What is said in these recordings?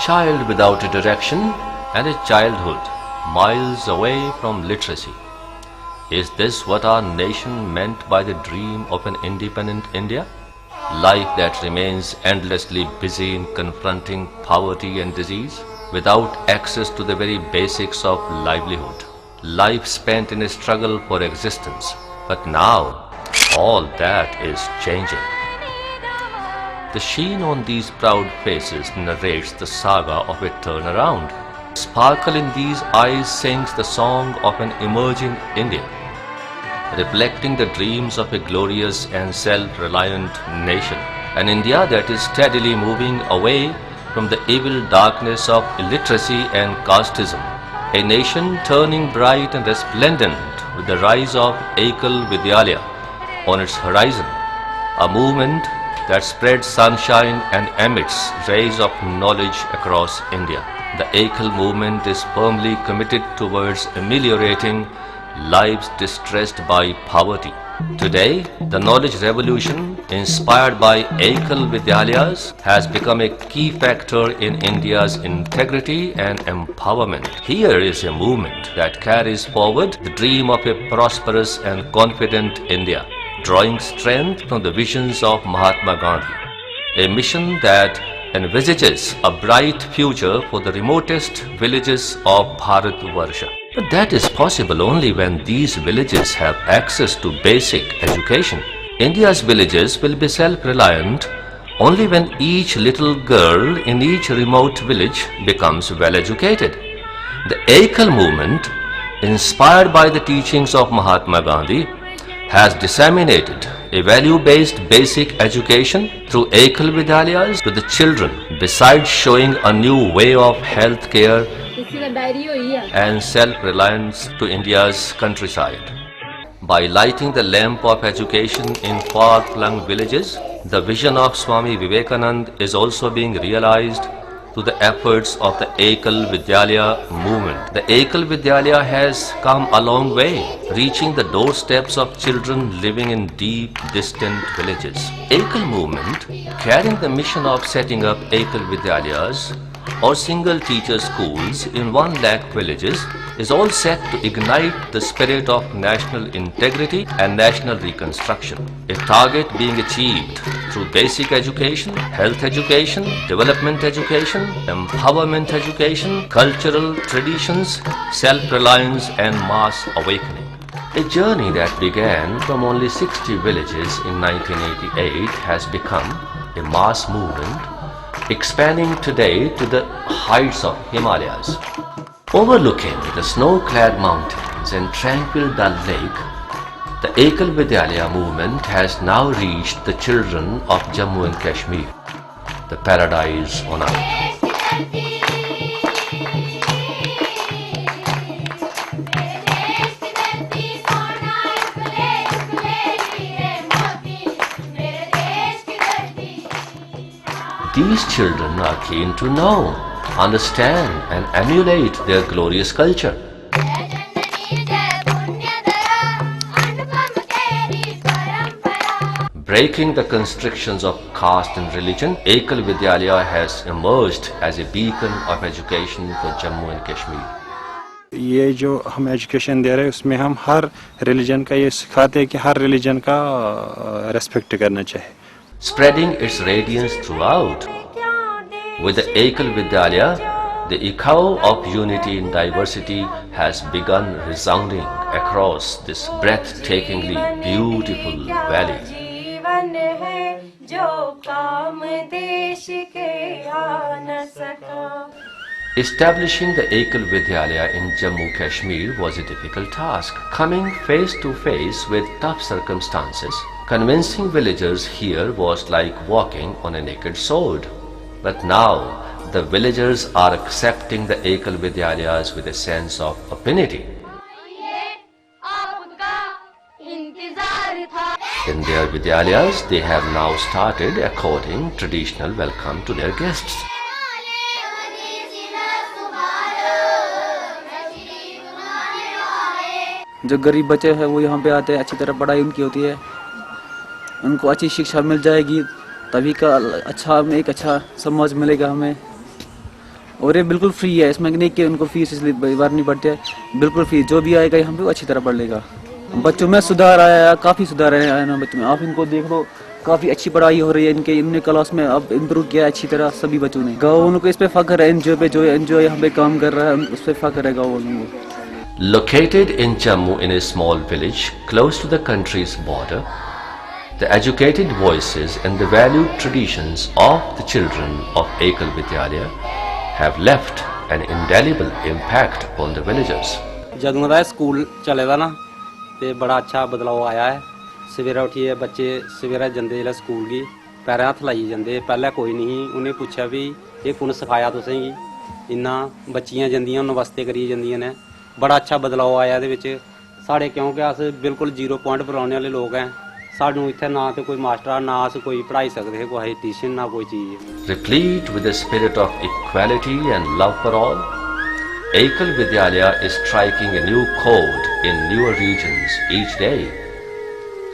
child without a direction and a childhood miles away from literacy. Is this what our nation meant by the dream of an independent India? Life that remains endlessly busy in confronting poverty and disease without access to the very basics of livelihood. Life spent in a struggle for existence. But now, all that is changing. The sheen on these proud faces narrates the saga of a turnaround. Sparkle in these eyes sings the song of an emerging India, reflecting the dreams of a glorious and self-reliant nation. An India that is steadily moving away from the evil darkness of illiteracy and casteism. A nation turning bright and resplendent with the rise of Ekal Vidyalaya on its horizon. A movement that spreads sunshine and emits rays of knowledge across India. The Ekal movement is firmly committed towards ameliorating lives distressed by poverty. Today, the knowledge revolution inspired by Ekal Vidyalayas has become a key factor in India's integrity and empowerment. Here is a movement that carries forward the dream of a prosperous and confident India, drawing strength from the visions of Mahatma Gandhi. A mission that envisages a bright future for the remotest villages of Bharatvarsha. But that is possible only when these villages have access to basic education. India's villages will be self-reliant only when each little girl in each remote village becomes well educated. The Ekal movement, inspired by the teachings of Mahatma Gandhi, has disseminated a value-based basic education through Ekal Vidyalayas to the children, besides showing a new way of health care and self-reliance to India's countryside. By lighting the lamp of education in far-flung villages, the vision of Swami Vivekananda is also being realized through the efforts of the Ekal Vidyalaya movement. The Ekal Vidyalaya has come a long way, reaching the doorsteps of children living in deep, distant villages. Ekal movement, carrying the mission of setting up Ekal Vidyalayas or single teacher schools in 1 lakh villages, is all set to ignite the spirit of national integrity and national reconstruction. A target being achieved through basic education, health education, development education, empowerment education, cultural traditions, self-reliance and mass awakening. A journey that began from only 60 villages in 1988 has become a mass movement, expanding today to the heights of Himalayas. Overlooking the snow-clad mountains and tranquil Dal Lake, the Ekal Vidyalaya movement has now reached the children of Jammu and Kashmir, the paradise on earth. These children are keen to know, understand and emulate their glorious culture. Breaking the constrictions of caste and religion, Ekal Vidyalaya has emerged as a beacon of education for Jammu and Kashmir. ये जो हम education दे रहे हैं उसमें हम हर religion का ये सिखाते हैं कि हर रिलीजन का रेस्पेक्ट करना चाहिए. Spreading its radiance throughout. With the Ekal Vidyalaya, the echo of unity in diversity has begun resounding across this breathtakingly beautiful valley. Establishing the Ekal Vidyalaya in Jammu Kashmir was a difficult task. Coming face to face with tough circumstances, convincing villagers here was like walking on a naked sword. But now, the villagers are accepting the Ekal Vidyalayas with a sense of affinity. In their Vidyalayas, they have now started according traditional welcome to their guests. जो गरीब बच्चे हैं वो यहाँ पे आते हैं, अच्छी तरह पढ़ाई उनकी होती है, उनको अच्छी शिक्षा मिल जाएगी, तभी का एक अच्छा समाज मिलेगा हमें. और ये बिल्कुल फ्री है, इसमें नहीं कि उनको फीस इसलिए भरनी पड़ती है, बिल्कुल फ्री। जो भी आएगा यहाँ पे वो अच्छी तरह पढ़ लेगा। बच्चों में सुधार आया है, काफ़ी सुधार आया है ना बच्चों में। आप इनको देख लो, काफ़ी अच्छी पढ़ाई हो रही है इनने क्लास में। अब इम्प्रूव किया अच्छी तरह सभी बच्चों ने। गाँव वालों को इस पे फख्र है, एनजीओ पे जो एनजीओ यहाँ पे काम कर रहा है उस पर फख्र है गाँव वालों को। Located in Jammu in a small village close to the country's border, the educated voices and the valued traditions of the children of Ekal Vidyalaya have left an indelible impact on the villagers. ਜਦੋਂ ਦਾ school ਚੱਲੇ ਦਾ ਨਾ ਤੇ ਬੜਾ ਅੱਛਾ ਬਦਲਾਅ ਆਇਆ ਹੈ। ਸਵੇਰੇ ਉੱਠੀਏ ਬੱਚੇ ਸਵੇਰੇ ਜਾਂਦੇ ਜਿਹੜਾ ਸਕੂਲ ਗਈ ਪੈਰਾਂ ਹੱਥ ਲਾਈ ਜਾਂਦੇ। ਪਹਿਲਾਂ ਕੋਈ ਨਹੀਂ ਉਹਨੇ ਪੁੱਛਿਆ ਵੀ ਇਹ ਕੋਣ ਸਿਖਾਇਆ ਤੁਸੀਂ ਇੰਨਾ ਬੱਚੀਆਂ ਜਾਂਦੀਆਂ ਉਹਨਾਂ ਵਾਸਤੇ ਕਰੀ ਜਾਂਦੀਆਂ ਨੇ। ਬੜਾ ਅੱਛਾ ਬਦਲਾਅ ਆਇਆ ਇਹਦੇ ਵਿੱਚ ਸਾਡੇ, ਕਿਉਂਕਿ ਅਸ ਬਿਲਕੁਲ 0 ਪੁਆਇੰਟ ਪਰ ਆਉਣ ਵਾਲੇ ਲੋਕ ਹੈ। ਸਾਨੂੰ ਇੱਥੇ ਨਾ ਤੇ ਕੋਈ ਮਾਸਟਰ ਨਾ ਅਸ ਕੋਈ ਪੜ੍ਹਾਈ ਸਕਦੇ, ਕੋਈ ਟਿਊਸ਼ਨ ਨਾ ਕੋਈ ਚੀਜ਼। Replete with the spirit of equality and love for all, Ekal Vidyalaya is striking a new chord in newer regions each day.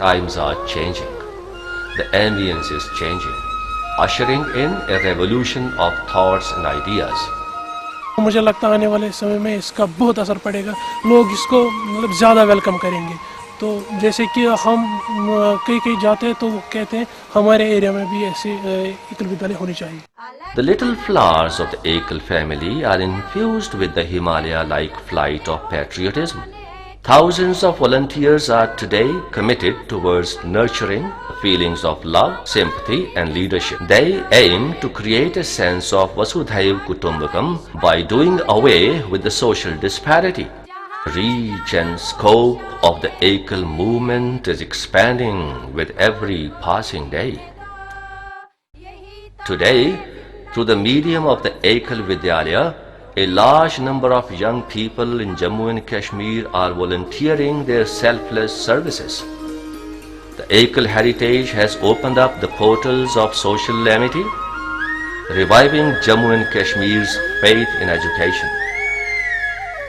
Times are changing. The ambience is changing, ushering in a revolution of thoughts and ideas. मुझे लगता है आने वाले समय में इसका बहुत असर पड़ेगा। लोग इसको मतलब ज़्यादा वेलकम करेंगे। तो जैसे कि हम कहीं जाते हैं तो वो कहते हैं हमारे एरिया में भी ऐसे एकल विद्यालय होनी चाहिए। The little flowers of the Ekal family are infused with the Himalaya-like flight of patriotism. Thousands of volunteers are today committed towards nurturing feelings of love, sympathy and leadership. They aim to create a sense of Vasudhaiv Kutumbakam by doing away with the social disparity. Reach and scope of the Ekal movement is expanding with every passing day. Today, through the medium of the Ekal Vidyalaya, a large number of young people in Jammu and Kashmir are volunteering their selfless services. The Ekal heritage has opened up the portals of social amity, reviving Jammu and Kashmir's faith in education.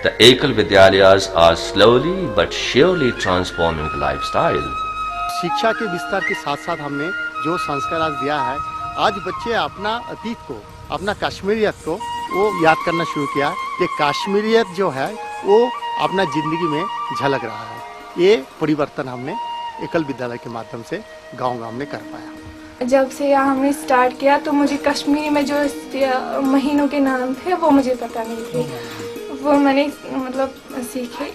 The Ekal Vidyalayas are slowly but surely transforming the lifestyle. शिक्षा के विस्तार के साथ साथ हमने जो संस्कार आज दिया है, आज बच्चे अपना अतीत को, अपना कश्मीरियत को वो याद करना शुरू किया कि कश्मीरियत जो है वो अपना जिंदगी में झलक रहा है। ये परिवर्तन हमने एकल विद्यालय के माध्यम से गांव-गांव में कर पाया। जब से यहाँ हमने स्टार्ट किया तो मुझे कश्मीरी में जो महीनों के नाम थे वो मुझे पता नहीं थे, वो मैंने मतलब सीखे।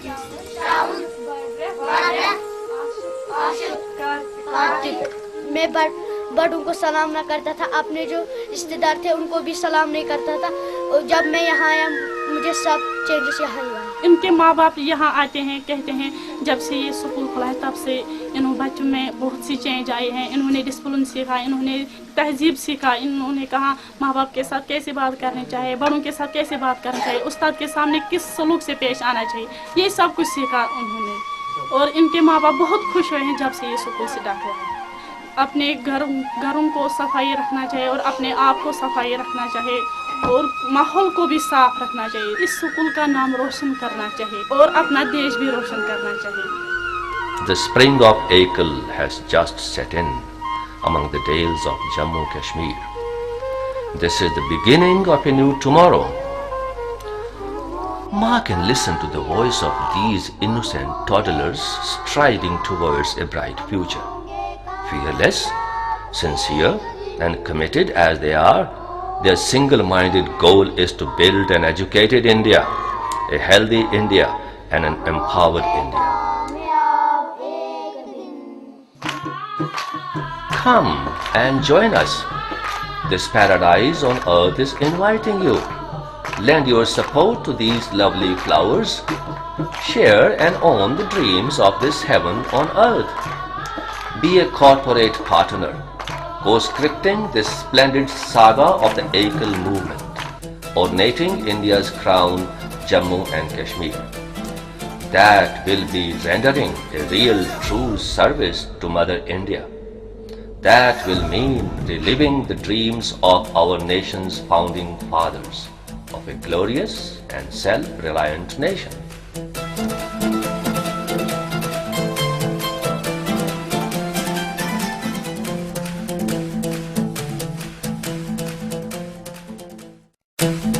मैं बड़ों को सलाम ना करता था, अपने जो रिश्तेदार थे उनको भी सलाम नहीं करता था। और जब मैं यहाँ आया मुझे सब चेंजेस यहाँ हुआ। इनके माँ बाप यहाँ आते हैं, कहते हैं जब से ये स्कूल खुला है तब से इन बच्चों में बहुत सी चेंज आए हैं। इन्होंने डिसिप्लिन सीखा, इन्होंने तहजीब सीखा, इन्होंने कहा माँ बाप के साथ कैसे बात करनी चाहिए, बड़ों के साथ कैसे बात करनी चाहिए, उस्ताद के सामने किस सलूक से पेश आना चाहिए, ये सब कुछ सीखा उन्होंने। और इनके माँ बाप बहुत खुश हुए हैं जब से ये स्कूल स्टार्ट हुआ है। अपने घरों को सफाई रखना चाहिए और अपने आप को सफाई रखना चाहिए और माहौल को भी साफ रखना चाहिए। इस स्कूल का नाम रोशन करना चाहिए और अपना देश भी रोशन करना चाहिए। The spring of Ekal has just set in among the dales of Jammu Kashmir. This is the beginning of a new tomorrow. Mark and listen to the voice of these innocent toddlers striding towards a bright future. Fearless, sincere and committed as they are, their single-minded goal is to build an educated India, a healthy India and an empowered India. Come and join us. This paradise on earth is inviting you. Lend your support to these lovely flowers. Share and own the dreams of this heaven on earth. Be a corporate partner, co-scripting this splendid saga of the Ekal movement, ornating India's crown, Jammu and Kashmir. That will be rendering a real, true service to Mother India. That will mean reliving the dreams of our nation's founding fathers, of a glorious and self-reliant nation. Thank you.